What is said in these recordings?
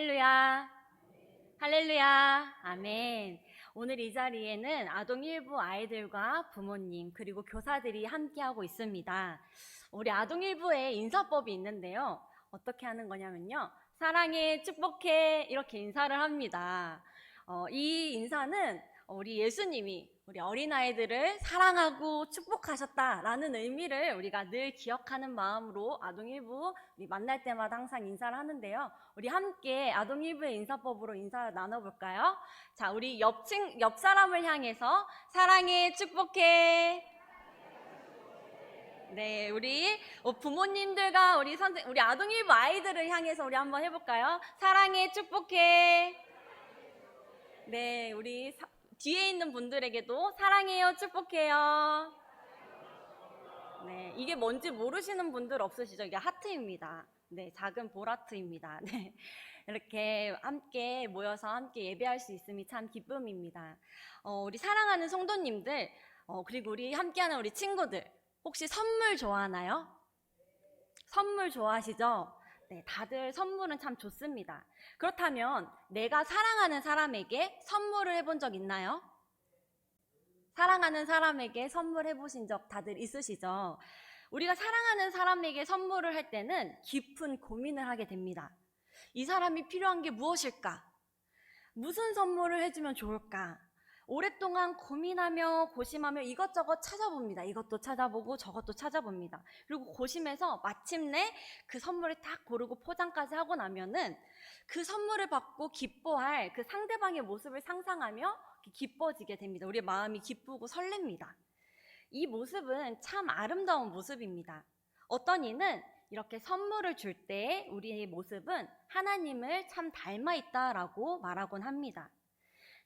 할렐루야, 할렐루야, 아멘. 오늘 이 자리에는 아동 일부 아이들과 부모님 그리고 교사들이 함께하고 있습니다. 우리 아동 일부에 인사법이 있는데요. 어떻게 하는 거냐면요. 사랑해, 축복해 이렇게 인사를 합니다. 이 인사는 우리 예수님이 우리 어린아이들을 사랑하고 축복하셨다라는 의미를 우리가 늘 기억하는 마음으로 아동일부 우리 만날 때마다 항상 인사를 하는데요. 우리 함께 아동일부의 인사법으로 인사 나눠볼까요? 자, 우리 옆 사람을 향해서 사랑해, 축복해. 네, 우리 부모님들과 우리 아동일부 아이들을 향해서 우리 한번 해볼까요? 사랑해, 축복해. 네, 우리 뒤에 있는 분들에게도 사랑해요, 축복해요. 네, 이게 뭔지 모르시는 분들 없으시죠? 이게 하트입니다. 네, 작은 볼하트입니다. 네, 이렇게 함께 모여서 함께 예배할 수 있음이 참 기쁨입니다. 우리 사랑하는 성도님들, 그리고 우리 함께하는 우리 친구들, 혹시 선물 좋아하나요? 선물 좋아하시죠? 네, 다들 선물은 참 좋습니다. 그렇다면 내가 사랑하는 사람에게 선물을 해본 적 있나요? 사랑하는 사람에게 선물해 보신 적 다들 있으시죠? 우리가 사랑하는 사람에게 선물을 할 때는 깊은 고민을 하게 됩니다. 이 사람이 필요한 게 무엇일까? 무슨 선물을 해주면 좋을까? 오랫동안 고민하며 고심하며 이것저것 찾아봅니다. 이것도 찾아보고 저것도 찾아봅니다. 그리고 고심해서 마침내 그 선물을 딱 고르고 포장까지 하고 나면은 그 선물을 받고 기뻐할 그 상대방의 모습을 상상하며 기뻐지게 됩니다. 우리의 마음이 기쁘고 설렙니다. 이 모습은 참 아름다운 모습입니다. 어떤 이는 이렇게 선물을 줄 때 우리의 모습은 하나님을 참 닮아 있다라고 말하곤 합니다.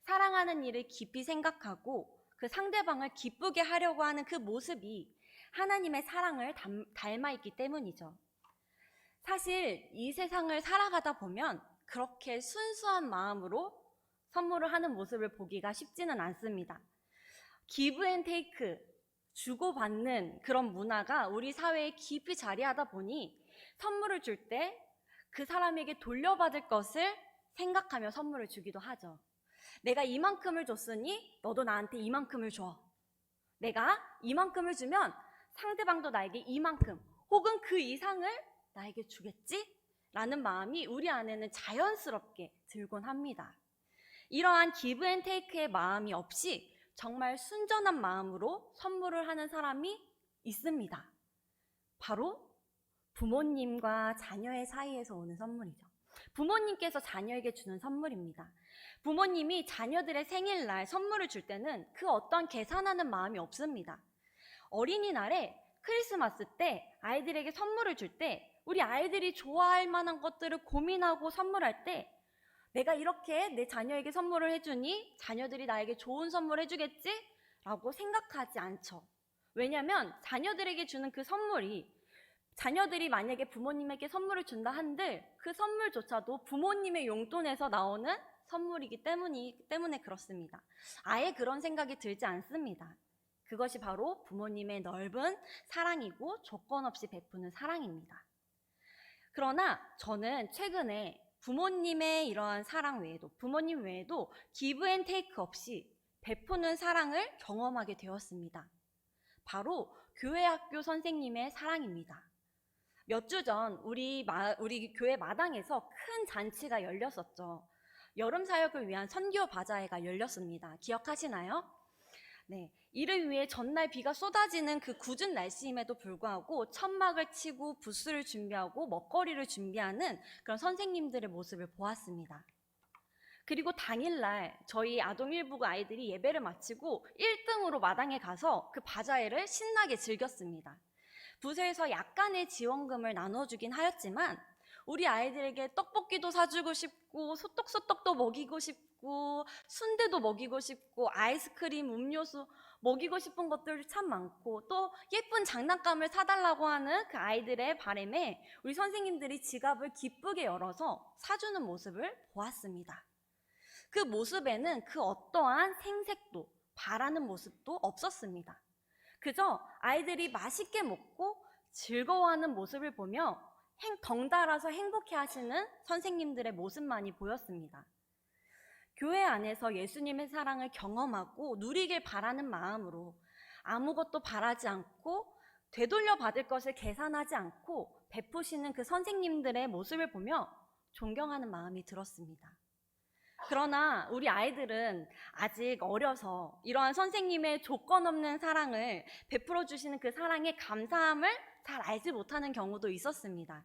사랑하는 일을 깊이 생각하고 그 상대방을 기쁘게 하려고 하는 그 모습이 하나님의 사랑을 닮아 있기 때문이죠. 사실 이 세상을 살아가다 보면 그렇게 순수한 마음으로 선물을 하는 모습을 보기가 쉽지는 않습니다. 기브 앤 테이크, 주고받는 그런 문화가 우리 사회에 깊이 자리하다 보니 선물을 줄 때 그 사람에게 돌려받을 것을 생각하며 선물을 주기도 하죠. 내가 이만큼을 줬으니 너도 나한테 이만큼을 줘. 내가 이만큼을 주면 상대방도 나에게 이만큼 혹은 그 이상을 나에게 주겠지? 라는 마음이 우리 안에는 자연스럽게 들곤 합니다. 이러한 기브 앤 테이크의 마음이 없이 정말 순전한 마음으로 선물을 하는 사람이 있습니다. 바로 부모님과 자녀의 사이에서 오는 선물이죠. 부모님께서 자녀에게 주는 선물입니다. 부모님이 자녀들의 생일날 선물을 줄 때는 그 어떤 계산하는 마음이 없습니다. 어린이날에 크리스마스 때 아이들에게 선물을 줄 때 우리 아이들이 좋아할 만한 것들을 고민하고 선물할 때 내가 이렇게 내 자녀에게 선물을 해주니 자녀들이 나에게 좋은 선물 해주겠지? 라고 생각하지 않죠. 왜냐하면 자녀들에게 주는 그 선물이 자녀들이 만약에 부모님에게 선물을 준다 한들 그 선물조차도 부모님의 용돈에서 나오는 선물이기 때문에 그렇습니다. 아예 그런 생각이 들지 않습니다. 그것이 바로 부모님의 넓은 사랑이고 조건 없이 베푸는 사랑입니다. 그러나 저는 최근에 부모님의 이러한 사랑 외에도 부모님 외에도 기브 앤 테이크 없이 베푸는 사랑을 경험하게 되었습니다. 바로 교회 학교 선생님의 사랑입니다. 몇 주 전 우리 교회 마당에서 큰 잔치가 열렸었죠. 여름 사역을 위한 선교 바자회가 열렸습니다. 기억하시나요? 네, 이를 위해 전날 비가 쏟아지는 그 궂은 날씨임에도 불구하고 천막을 치고 부스를 준비하고 먹거리를 준비하는 그런 선생님들의 모습을 보았습니다. 그리고 당일날 저희 아동일부 아이들이 예배를 마치고 1등으로 마당에 가서 그 바자회를 신나게 즐겼습니다. 부서에서 약간의 지원금을 나눠주긴 하였지만 우리 아이들에게 떡볶이도 사주고 싶고 소떡소떡도 먹이고 싶고 순대도 먹이고 싶고 아이스크림, 음료수 먹이고 싶은 것들이 참 많고 또 예쁜 장난감을 사달라고 하는 그 아이들의 바람에 우리 선생님들이 지갑을 기쁘게 열어서 사주는 모습을 보았습니다. 그 모습에는 그 어떠한 생색도 바라는 모습도 없었습니다. 그저 아이들이 맛있게 먹고 즐거워하는 모습을 보며 덩달아서 행복해 하시는 선생님들의 모습만이 보였습니다. 교회 안에서 예수님의 사랑을 경험하고 누리길 바라는 마음으로 아무것도 바라지 않고 되돌려 받을 것을 계산하지 않고 베푸시는 그 선생님들의 모습을 보며 존경하는 마음이 들었습니다. 그러나 우리 아이들은 아직 어려서 이러한 선생님의 조건 없는 사랑을 베풀어 주시는 그 사랑의 감사함을 잘 알지 못하는 경우도 있었습니다.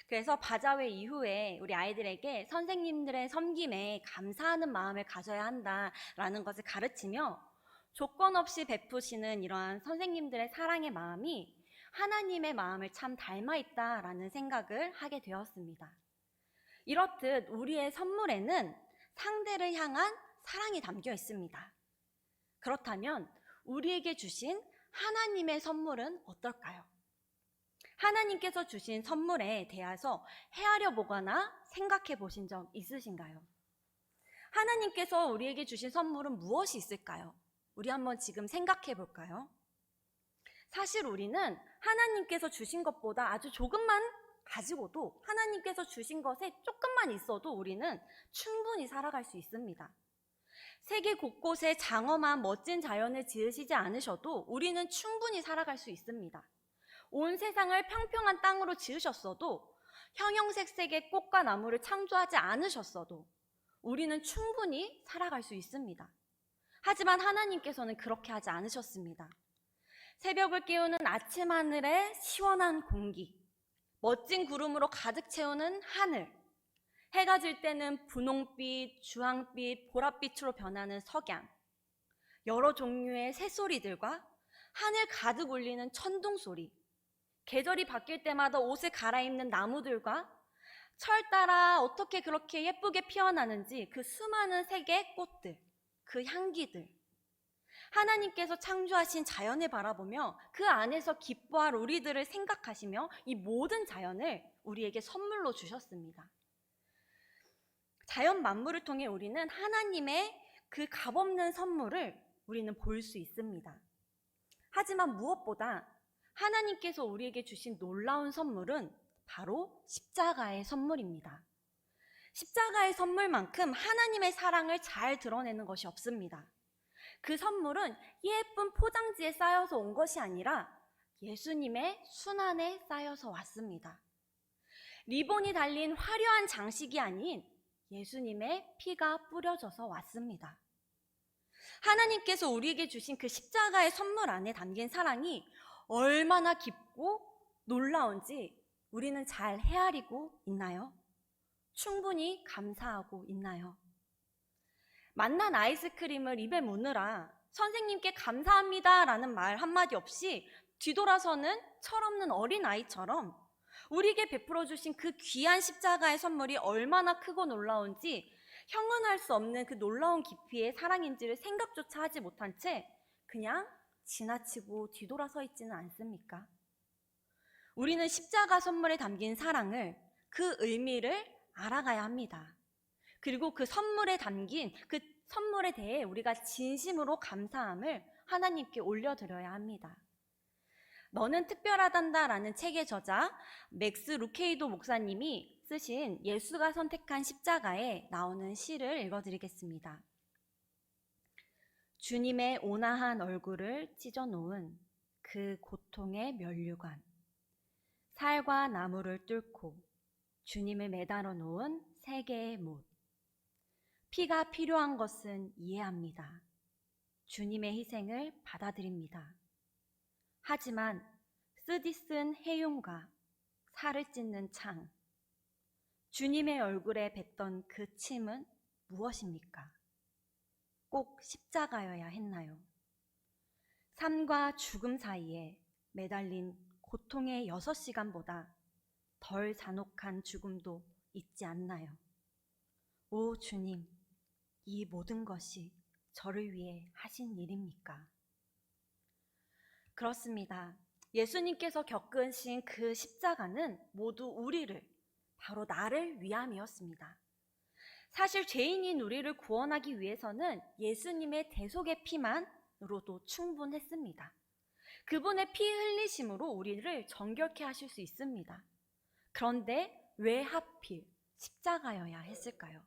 그래서 바자회 이후에 우리 아이들에게 선생님들의 섬김에 감사하는 마음을 가져야 한다라는 것을 가르치며 조건 없이 베푸시는 이러한 선생님들의 사랑의 마음이 하나님의 마음을 참 닮아 있다라는 생각을 하게 되었습니다. 이렇듯 우리의 선물에는 상대를 향한 사랑이 담겨 있습니다. 그렇다면 우리에게 주신 하나님의 선물은 어떨까요? 하나님께서 주신 선물에 대해서 헤아려 보거나 생각해 보신 적 있으신가요? 하나님께서 우리에게 주신 선물은 무엇이 있을까요? 우리 한번 지금 생각해 볼까요? 사실 우리는 하나님께서 주신 것보다 아주 조금만 가지고도, 하나님께서 주신 것에 조금만 있어도 우리는 충분히 살아갈 수 있습니다. 세계 곳곳에 장엄한 멋진 자연을 지으시지 않으셔도 우리는 충분히 살아갈 수 있습니다. 온 세상을 평평한 땅으로 지으셨어도, 형형색색의 꽃과 나무를 창조하지 않으셨어도 우리는 충분히 살아갈 수 있습니다. 하지만 하나님께서는 그렇게 하지 않으셨습니다. 새벽을 깨우는 아침 하늘의 시원한 공기, 멋진 구름으로 가득 채우는 하늘, 해가 질 때는 분홍빛, 주황빛, 보랏빛으로 변하는 석양, 여러 종류의 새소리들과 하늘 가득 울리는 천둥소리, 계절이 바뀔 때마다 옷을 갈아입는 나무들과 철 따라 어떻게 그렇게 예쁘게 피어나는지 그 수많은 색의 꽃들, 그 향기들, 하나님께서 창조하신 자연을 바라보며 그 안에서 기뻐할 우리들을 생각하시며 이 모든 자연을 우리에게 선물로 주셨습니다. 자연 만물을 통해 우리는 하나님의 그 값없는 선물을 우리는 볼 수 있습니다. 하지만 무엇보다 하나님께서 우리에게 주신 놀라운 선물은 바로 십자가의 선물입니다. 십자가의 선물만큼 하나님의 사랑을 잘 드러내는 것이 없습니다. 그 선물은 예쁜 포장지에 쌓여서 온 것이 아니라 예수님의 순환에 쌓여서 왔습니다. 리본이 달린 화려한 장식이 아닌 예수님의 피가 뿌려져서 왔습니다. 하나님께서 우리에게 주신 그 십자가의 선물 안에 담긴 사랑이 얼마나 깊고 놀라운지 우리는 잘 헤아리고 있나요? 충분히 감사하고 있나요? 맛난 아이스크림을 입에 무느라 선생님께 감사합니다 라는 말 한마디 없이 뒤돌아서는 철없는 어린아이처럼 우리에게 베풀어 주신 그 귀한 십자가의 선물이 얼마나 크고 놀라운지 형언할 수 없는 그 놀라운 깊이의 사랑인지를 생각조차 하지 못한 채 그냥 지나치고 뒤돌아서 있지는 않습니까? 우리는 십자가 선물에 담긴 사랑을, 그 의미를 알아가야 합니다. 그리고 그 선물에 담긴 그 선물에 대해 우리가 진심으로 감사함을 하나님께 올려드려야 합니다. 너는 특별하단다라는 책의 저자 맥스 루케이도 목사님이 쓰신 예수가 선택한 십자가에 나오는 시를 읽어드리겠습니다. 주님의 온화한 얼굴을 찢어놓은 그 고통의 면류관, 살과 나무를 뚫고 주님을 매달아 놓은 세 개의 못, 피가 필요한 것은 이해합니다. 주님의 희생을 받아들입니다. 하지만 쓰디쓴 해흉과 살을 찢는 창, 주님의 얼굴에 뱉던 그 침은 무엇입니까? 꼭 십자가여야 했나요? 삶과 죽음 사이에 매달린 고통의 6시간보다 덜 잔혹한 죽음도 있지 않나요? 오 주님, 이 모든 것이 저를 위해 하신 일입니까? 그렇습니다. 예수님께서 겪으신 그 십자가는 모두 우리를, 바로 나를 위함이었습니다. 사실 죄인인 우리를 구원하기 위해서는 예수님의 대속의 피만으로도 충분했습니다. 그분의 피 흘리심으로 우리를 정결케 하실 수 있습니다. 그런데 왜 하필 십자가여야 했을까요?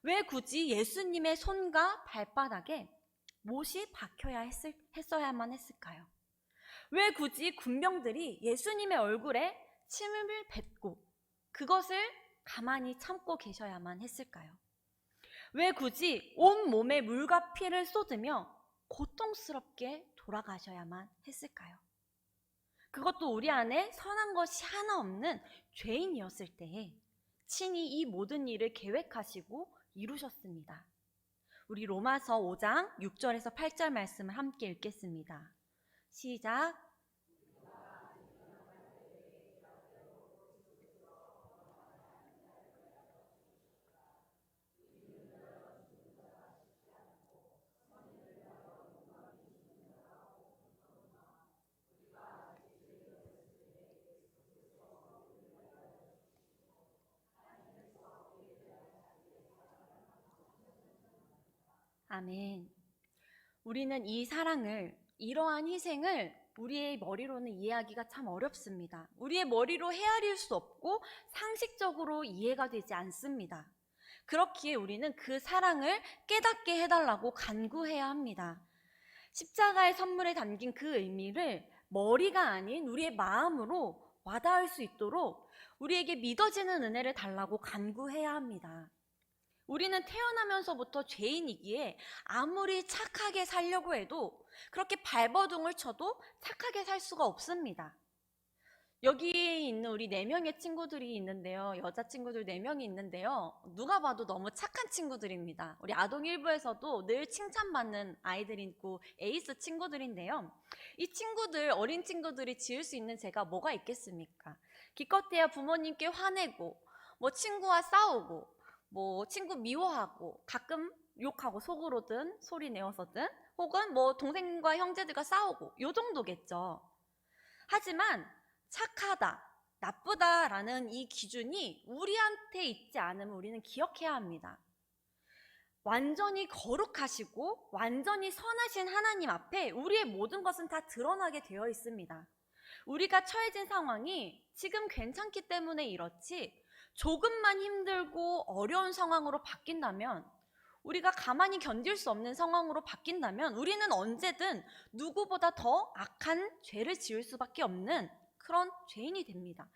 왜 굳이 예수님의 손과 발바닥에 못이 박혀야 했어야만 했을까요? 왜 굳이 군병들이 예수님의 얼굴에 침을 뱉고 그것을 가만히 참고 계셔야만 했을까요? 왜 굳이 온몸에 물과 피를 쏟으며 고통스럽게 돌아가셔야만 했을까요? 그것도 우리 안에 선한 것이 하나 없는 죄인이었을 때에 친히 이 모든 일을 계획하시고 이루셨습니다. 우리 로마서 5장 6절에서 8절 말씀을 함께 읽겠습니다. 시작. 아멘. 우리는 이 사랑을, 이러한 희생을 우리의 머리로는 이해하기가 참 어렵습니다. 우리의 머리로 헤아릴 수 없고 상식적으로 이해가 되지 않습니다. 그렇기에 우리는 그 사랑을 깨닫게 해달라고 간구해야 합니다. 십자가의 선물에 담긴 그 의미를 머리가 아닌 우리의 마음으로 와닿을 수 있도록 우리에게 믿어지는 은혜를 달라고 간구해야 합니다. 우리는 태어나면서부터 죄인이기에 아무리 착하게 살려고 해도 그렇게 발버둥을 쳐도 착하게 살 수가 없습니다. 여기 있는 우리 4명의 친구들이 있는데요. 여자친구들 4명이 있는데요. 누가 봐도 너무 착한 친구들입니다. 우리 아동 일부에서도 늘 칭찬받는 아이들이 있고 에이스 친구들인데요. 이 친구들, 어린 친구들이 지을 수 있는 죄가 뭐가 있겠습니까? 기껏해야 부모님께 화내고, 친구와 싸우고, 친구 미워하고, 가끔 욕하고 속으로든 소리 내어서든, 혹은 동생과 형제들과 싸우고, 요 정도겠죠. 하지만 착하다, 나쁘다라는 이 기준이 우리한테 있지 않으면 우리는 기억해야 합니다. 완전히 거룩하시고 완전히 선하신 하나님 앞에 우리의 모든 것은 다 드러나게 되어 있습니다. 우리가 처해진 상황이 지금 괜찮기 때문에 이렇지 조금만 힘들고 어려운 상황으로 바뀐다면, 우리가 가만히 견딜 수 없는 상황으로 바뀐다면 우리는 언제든 누구보다 더 악한 죄를 지을 수밖에 없는 그런 죄인이 됩니다.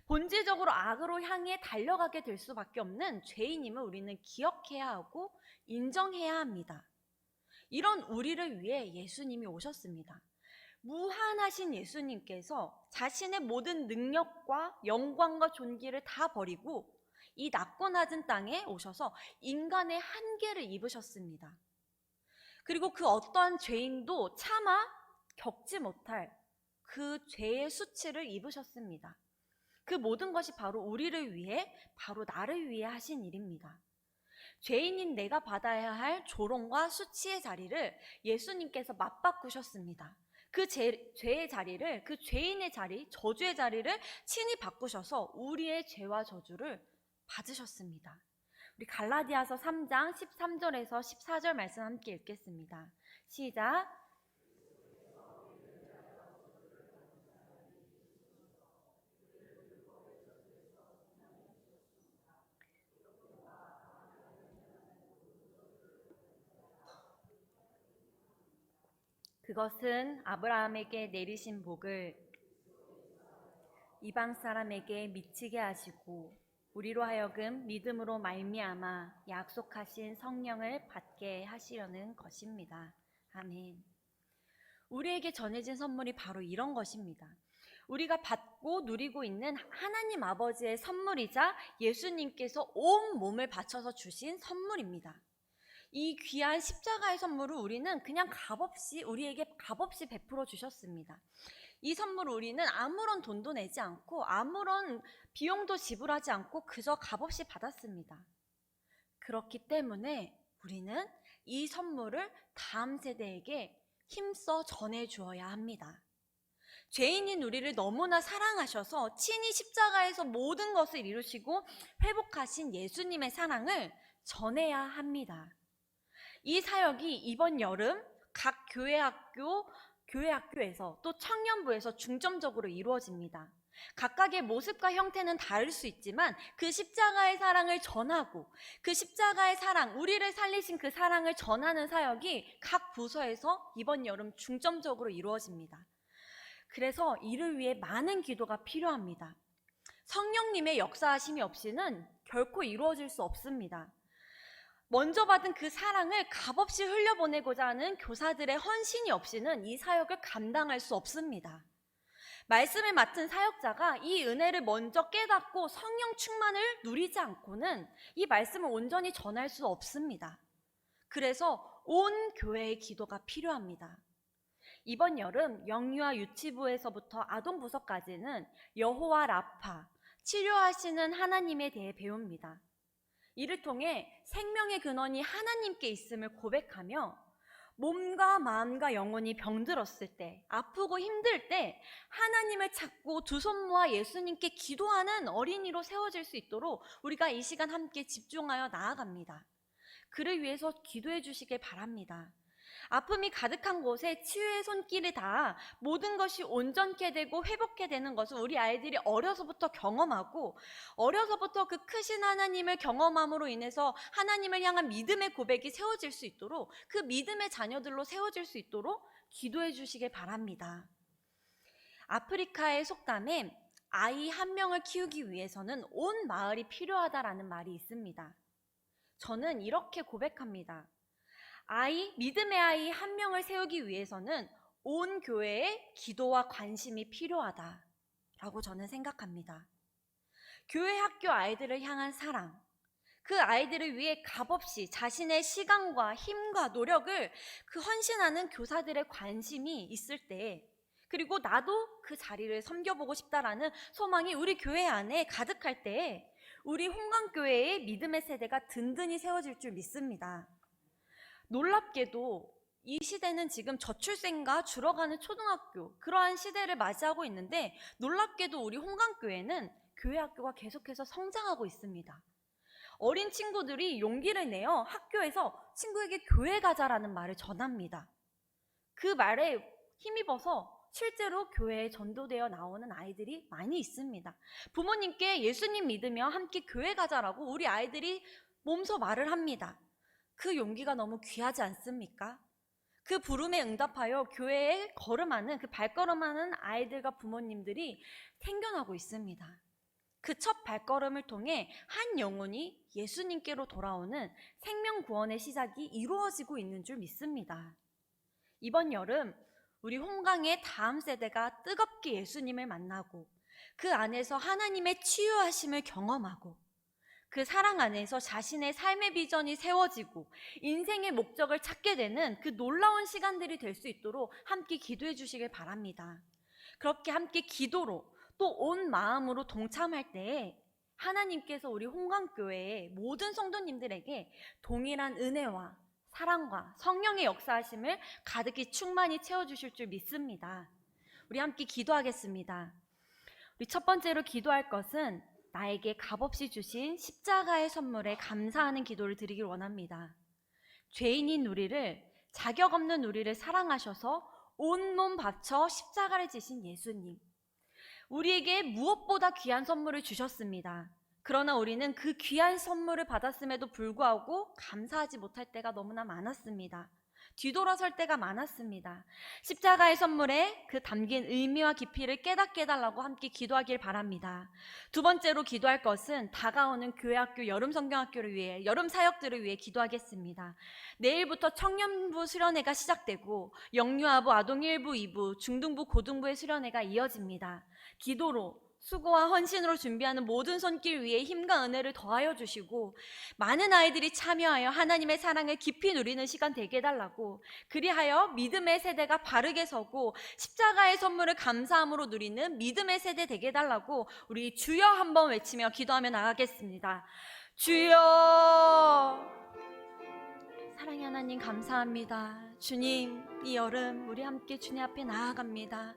본질적으로 악으로 향해 달려가게 될 수밖에 없는 죄인임을 우리는 기억해야 하고 인정해야 합니다. 이런 우리를 위해 예수님이 오셨습니다. 무한하신 예수님께서 자신의 모든 능력과 영광과 존귀를 다 버리고 이 낮고 낮은 땅에 오셔서 인간의 한계를 입으셨습니다. 그리고 그 어떠한 죄인도 차마 겪지 못할 그 죄의 수치를 입으셨습니다. 그 모든 것이 바로 우리를 위해, 바로 나를 위해 하신 일입니다. 죄인인 내가 받아야 할 조롱과 수치의 자리를 예수님께서 맞바꾸셨습니다. 그 죄의 자리를, 그 죄인의 자리, 저주의 자리를 친히 바꾸셔서 우리의 죄와 저주를 받으셨습니다. 우리 갈라디아서 3장 13절에서 14절 말씀 함께 읽겠습니다. 시작. 그것은 아브라함에게 내리신 복을 이방 사람에게 미치게 하시고 우리로 하여금 믿음으로 말미암아 약속하신 성령을 받게 하시려는 것입니다. 아멘. 우리에게 전해진 선물이 바로 이런 것입니다. 우리가 받고 누리고 있는 하나님 아버지의 선물이자 예수님께서 온 몸을 바쳐서 주신 선물입니다. 이 귀한 십자가의 선물을 우리는 그냥 우리에게 값없이 베풀어 주셨습니다. 이 선물을 우리는 아무런 돈도 내지 않고 아무런 비용도 지불하지 않고 그저 값없이 받았습니다. 그렇기 때문에 우리는 이 선물을 다음 세대에게 힘써 전해주어야 합니다. 죄인인 우리를 너무나 사랑하셔서 친히 십자가에서 모든 것을 이루시고 회복하신 예수님의 사랑을 전해야 합니다. 이 사역이 이번 여름 각 교회학교에서 또 청년부에서 중점적으로 이루어집니다. 각각의 모습과 형태는 다를 수 있지만 그 십자가의 사랑을 전하고 그 십자가의 사랑, 우리를 살리신 그 사랑을 전하는 사역이 각 부서에서 이번 여름 중점적으로 이루어집니다. 그래서 이를 위해 많은 기도가 필요합니다. 성령님의 역사하심이 없이는 결코 이루어질 수 없습니다. 먼저 받은 그 사랑을 값없이 흘려보내고자 하는 교사들의 헌신이 없이는 이 사역을 감당할 수 없습니다. 말씀을 맡은 사역자가 이 은혜를 먼저 깨닫고 성령 충만을 누리지 않고는 이 말씀을 온전히 전할 수 없습니다. 그래서 온 교회의 기도가 필요합니다. 이번 여름 영유아 유치부에서부터 아동부서까지는 여호와 라파, 치료하시는 하나님에 대해 배웁니다. 이를 통해 생명의 근원이 하나님께 있음을 고백하며 몸과 마음과 영혼이 병들었을 때, 아프고 힘들 때 하나님을 찾고 두 손 모아 예수님께 기도하는 어린이로 세워질 수 있도록 우리가 이 시간 함께 집중하여 나아갑니다. 그를 위해서 기도해 주시길 바랍니다. 아픔이 가득한 곳에 치유의 손길이 닿아 모든 것이 온전케 되고 회복케 되는 것을 우리 아이들이 어려서부터 경험하고 어려서부터 그 크신 하나님을 경험함으로 인해서 하나님을 향한 믿음의 고백이 세워질 수 있도록 그 믿음의 자녀들로 세워질 수 있도록 기도해 주시길 바랍니다. 아프리카의 속담에 아이 한 명을 키우기 위해서는 온 마을이 필요하다라는 말이 있습니다. 저는 이렇게 고백합니다. 믿음의 아이 한 명을 세우기 위해서는 온 교회에 기도와 관심이 필요하다라고 저는 생각합니다. 교회 학교 아이들을 향한 사랑, 그 아이들을 위해 값없이 자신의 시간과 힘과 노력을 헌신하는 교사들의 관심이 있을 때, 그리고 나도 그 자리를 섬겨보고 싶다라는 소망이 우리 교회 안에 가득할 때 우리 홍강교회의 믿음의 세대가 든든히 세워질 줄 믿습니다. 놀랍게도 이 시대는 지금 저출생과 줄어가는 초등학교, 그러한 시대를 맞이하고 있는데 놀랍게도 우리 홍강교회는 교회 학교가 계속해서 성장하고 있습니다. 어린 친구들이 용기를 내어 학교에서 친구에게 교회 가자라는 말을 전합니다. 그 말에 힘입어서 실제로 교회에 전도되어 나오는 아이들이 많이 있습니다. 부모님께 예수님 믿으며 함께 교회 가자라고 우리 아이들이 몸소 말을 합니다. 그 용기가 너무 귀하지 않습니까? 그 부름에 응답하여 교회에 걸음하는, 그 발걸음하는 아이들과 부모님들이 생겨나고 있습니다. 그 첫 발걸음을 통해 한 영혼이 예수님께로 돌아오는 생명 구원의 시작이 이루어지고 있는 줄 믿습니다. 이번 여름 우리 홍강의 다음 세대가 뜨겁게 예수님을 만나고 그 안에서 하나님의 치유하심을 경험하고 그 사랑 안에서 자신의 삶의 비전이 세워지고 인생의 목적을 찾게 되는 그 놀라운 시간들이 될 수 있도록 함께 기도해 주시길 바랍니다. 그렇게 함께 기도로 또 온 마음으로 동참할 때 하나님께서 우리 홍강교회의 모든 성도님들에게 동일한 은혜와 사랑과 성령의 역사하심을 가득히 충만히 채워주실 줄 믿습니다. 우리 함께 기도하겠습니다. 우리 첫 번째로 기도할 것은 나에게 값없이 주신 십자가의 선물에 감사하는 기도를 드리길 원합니다. 죄인인 우리를, 자격 없는 우리를 사랑하셔서 온몸 바쳐 십자가를 지신 예수님, 우리에게 무엇보다 귀한 선물을 주셨습니다. 그러나 우리는 그 귀한 선물을 받았음에도 불구하고 감사하지 못할 때가 너무나 많았습니다. 뒤돌아설 때가 많았습니다. 십자가의 선물에 그 담긴 의미와 깊이를 깨닫게 해달라고 함께 기도하길 바랍니다. 두 번째로 기도할 것은 다가오는 교회학교 여름 성경학교를 위해, 여름 사역들을 위해 기도하겠습니다. 내일부터 청년부 수련회가 시작되고 영유아부, 아동 1부, 2부, 중등부, 고등부의 수련회가 이어집니다. 기도로, 수고와 헌신으로 준비하는 모든 손길 위에 힘과 은혜를 더하여 주시고 많은 아이들이 참여하여 하나님의 사랑을 깊이 누리는 시간 되게 해달라고, 그리하여 믿음의 세대가 바르게 서고 십자가의 선물을 감사함으로 누리는 믿음의 세대 되게 해달라고 우리 주여 한번 외치며 기도하며 나가겠습니다. 주여. 사랑의 하나님 감사합니다. 주님, 이 여름 우리 함께 주님 앞에 나아갑니다.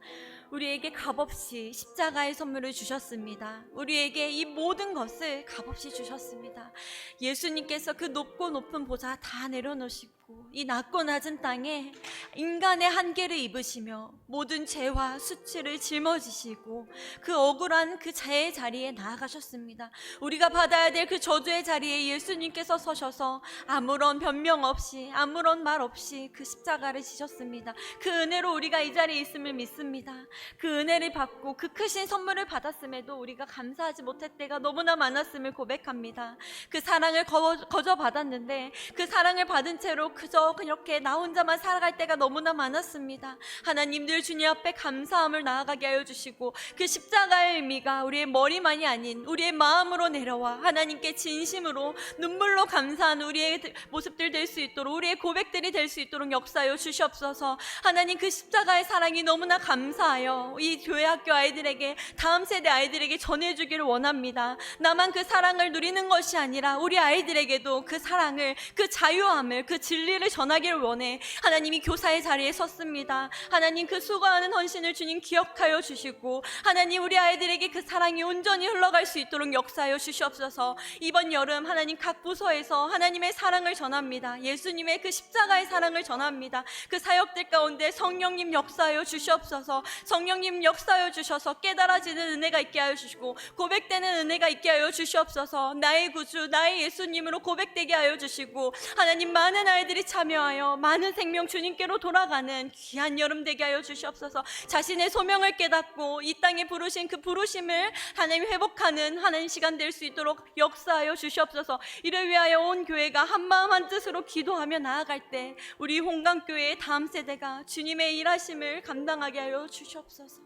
우리에게 값없이 십자가의 선물을 주셨습니다. 우리에게 이 모든 것을 값없이 주셨습니다. 예수님께서 그 높고 높은 보좌 다 내려놓으시고 이 낮고 낮은 땅에 인간의 한계를 입으시며 모든 죄와 수치를 짊어지시고 그 억울한 그 죄의 자리에 나아가셨습니다. 우리가 받아야 될 그 저주의 자리에 예수님께서 서셔서 아무런 변명 없이 아무런 말 없이 그 십자가를 지셨습니다. 그 은혜로 우리가 이 자리에 있음을 믿습니다. 그 은혜를 받고 그 크신 선물을 받았음에도 우리가 감사하지 못할 때가 너무나 많았음을 고백합니다. 그 사랑을 거저 받았는데 그 사랑을 받은 채로 그저 그렇게 나 혼자만 살아갈 때가 너무나 많았습니다. 하나님, 늘 주님 앞에 감사함을 나아가게 하여 주시고 그 십자가의 의미가 우리의 머리만이 아닌 우리의 마음으로 내려와 하나님께 진심으로 눈물로 감사하는 우리의 모습들 될 수 있도록, 우리의 고백들이 될 수 있도록 역사하여 주시옵소서. 하나님, 그 십자가의 사랑이 너무나 감사하여 이 교회학교 아이들에게, 다음 세대 아이들에게 전해주기를 원합니다. 나만 그 사랑을 누리는 것이 아니라 우리 아이들에게도 그 사랑을, 그 자유함을, 그 진리를 전하기를 원해 하나님이 교사의 자리에 섰습니다. 하나님, 그 수고하는 헌신을 주님 기억하여 주시고 하나님, 우리 아이들에게 그 사랑이 온전히 흘러갈 수 있도록 역사하여 주시옵소서. 이번 여름 하나님, 각 부서에서 하나님의 사랑을 전합니다. 예수님의 그 십자가의 사랑을 전합니다. 그 사역들 가운데 성령님 역사하여 주시옵소서. 성령님 역사하여 주셔서 깨달아지는 은혜가 있게 하여 주시고 고백되는 은혜가 있게 하여 주시옵소서. 나의 구주, 나의 예수님으로 고백되게 하여 주시고 하나님, 많은 아이들이 참여하여 많은 생명 주님께로 돌아가는 귀한 여름 되게 하여 주시옵소서. 자신의 소명을 깨닫고 이 땅에 부르신 그 부르심을 하나님 회복하는 하나님 시간 될 수 있도록 역사하여 주시옵소서. 이를 위하여 온 교회가 한마음 한뜻으로 기도하며 나아갈 때 우리 홍강교회의 다음 세대가 주님의 일하심을 감당하게 하여 주시옵소서.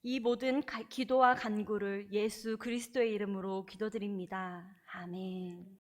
이 모든 기도와 간구를 예수 그리스도의 이름으로 기도드립니다. 아멘.